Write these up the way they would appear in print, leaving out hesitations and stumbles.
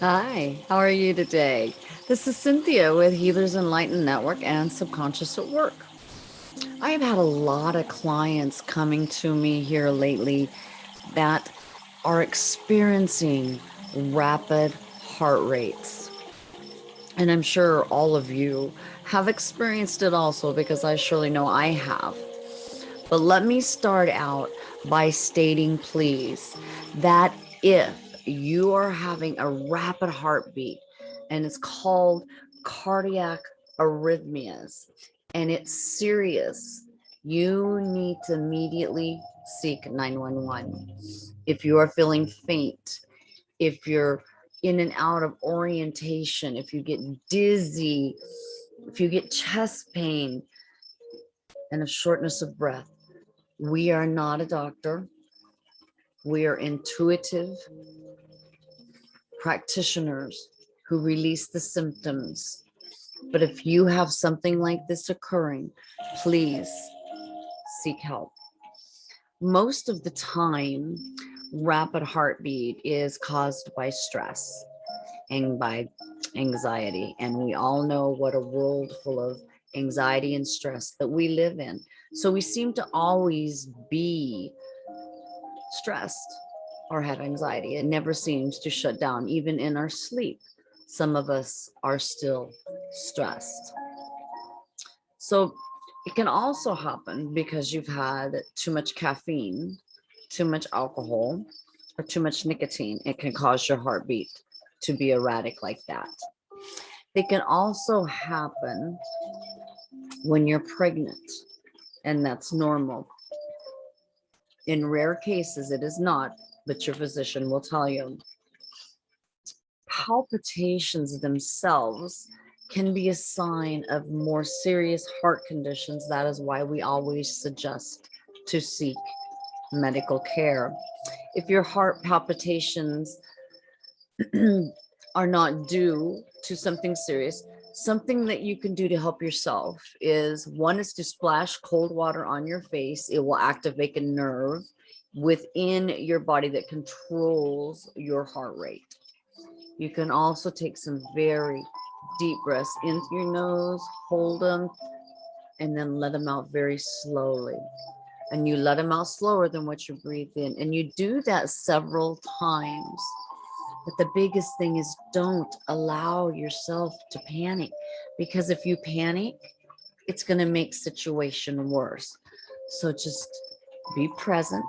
Hi, how are you today? This is Cynthia with Healers Enlightened Network and Subconscious at Work. I have had a lot of clients coming to me here lately that are experiencing rapid heart rates. And I'm sure all of you have experienced it also because I surely know I have. But let me start out by stating, please, that if you are having a rapid heartbeat and it's called cardiac arrhythmias and it's serious, you need to immediately seek 911. If you are feeling faint, if you're in and out of orientation, if you get dizzy, if you get chest pain and a shortness of breath, we are not a doctor. We are intuitive practitioners who release the symptoms. But if you have something like this occurring, please seek help. Most of the time, rapid heartbeat is caused by stress and by anxiety. And we all know what a world full of anxiety and stress that we live in. So we seem to always be stressed or have anxiety. It never seems to shut down, even in our sleep. Some of us are still stressed. So it can also happen because you've had too much caffeine, too much alcohol, or too much nicotine. It can cause your heartbeat to be erratic like that. It can also happen when you're pregnant, and that's normal. In rare cases, it is not, but your physician will tell you. Palpitations themselves can be a sign of more serious heart conditions. That is why we always suggest to seek medical care. If your heart palpitations are not due to something serious, something that you can do to help yourself is one is to splash cold water on your face. It will activate a nerve within your body that controls your heart rate. You can also take some very deep breaths in through your nose, hold them, and then let them out very slowly. And you let them out slower than what you breathe in. And you do that several times. But the biggest thing is don't allow yourself to panic, because if you panic, it's going to make situation worse. So just be present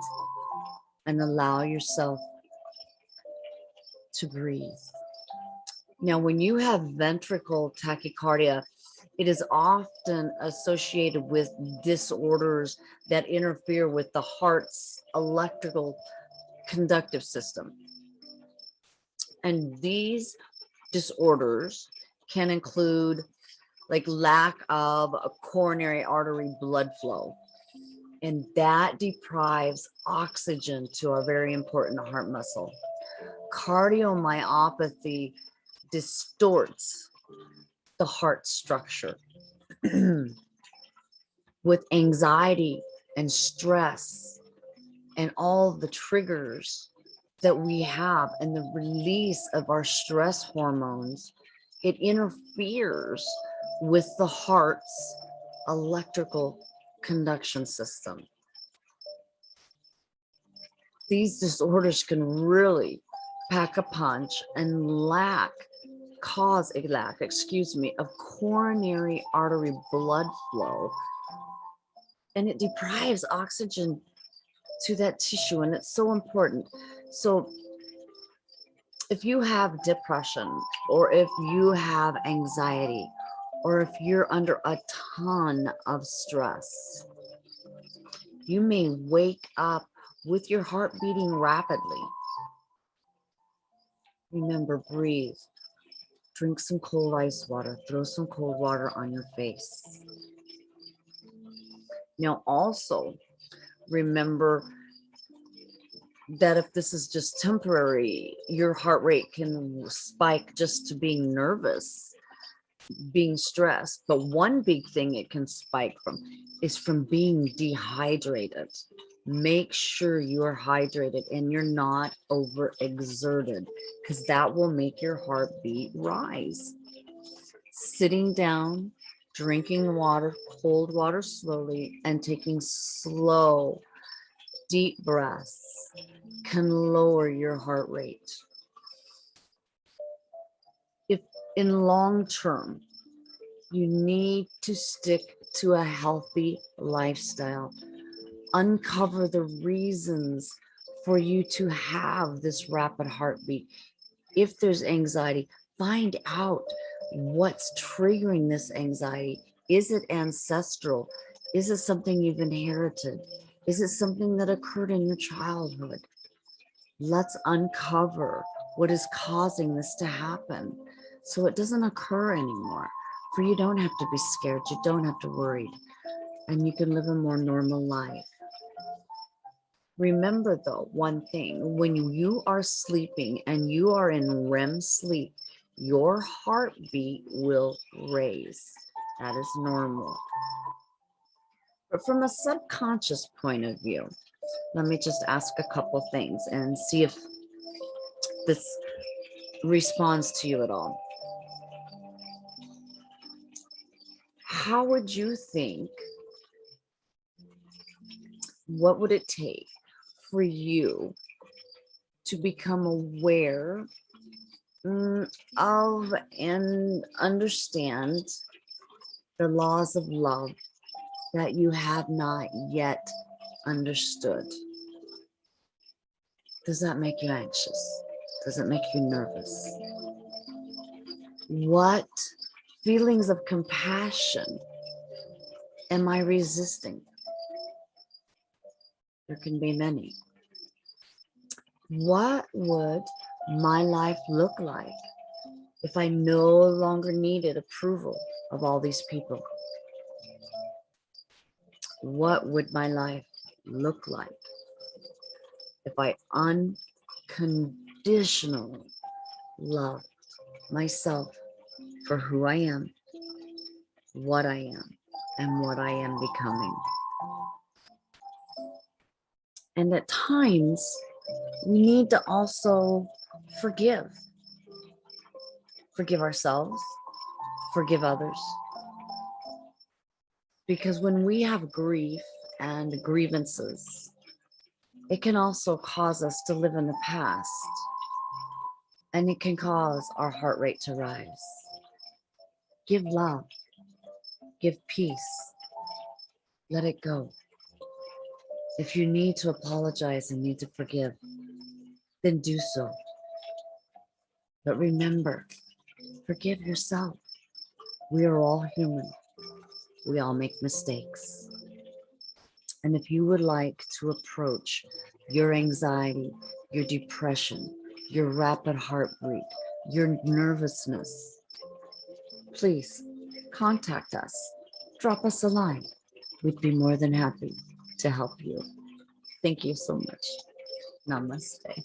and allow yourself to breathe. Now, when you have ventricle tachycardia, it is often associated with disorders that interfere with the heart's electrical conductive system. And these disorders can include like lack of a coronary artery blood flow, and that deprives oxygen to our very important heart muscle. Cardiomyopathy distorts the heart structure. With anxiety and stress and all the triggers that we have and the release of our stress hormones, it interferes with the heart's electrical conduction system. These disorders can really pack a punch and cause a lack, of coronary artery blood flow, and it deprives oxygen to that tissue, and it's so important. So if you have depression, or if you have anxiety, or if you're under a ton of stress, you may wake up with your heart beating rapidly. Remember, breathe. Drink some cold ice water. Throw some cold water on your face. Now, also remember that if this is just temporary, your heart rate can spike just to being nervous, being stressed. But one big thing it can spike from is from being dehydrated. Make sure you are hydrated and you're not overexerted, because that will make your heartbeat rise. Sitting down, drinking water, cold water slowly, and taking slow, deep breaths can lower your heart rate. If in long term, you need to stick to a healthy lifestyle, uncover the reasons for you to have this rapid heartbeat. If there's anxiety, find out what's triggering this anxiety. Is it ancestral? Is it something you've inherited? Is it something that occurred in your childhood? Let's uncover what is causing this to happen so it doesn't occur anymore. For you don't have to be scared, you don't have to worry, and you can live a more normal life. Remember though, one thing, when you are sleeping and you are in REM sleep, your heartbeat will raise. That is normal. But from a subconscious point of view, let me just ask a couple things and see if this responds to you at all. How would you think, what would it take for you to become aware of and understand the laws of love that you have not yet understood? Does that make you anxious? Does it make you nervous? What feelings of compassion am I resisting? There can be many. What would my life look like if I no longer needed approval of all these people? What would my life look like if I unconditionally loved myself for who I am, what I am, and what I am becoming? And at times, we need to also forgive. Forgive ourselves, forgive others. Because when we have grief and grievances, it can also cause us to live in the past, and it can cause our heart rate to rise. Give love, give peace, let it go. If you need to apologize and need to forgive, then do so. But remember, forgive yourself. We are all human. We all make mistakes. And if you would like to approach your anxiety, your depression, your rapid heartbeat, your nervousness, please contact us. Drop us a line. We'd be more than happy to help you. Thank you so much. Namaste.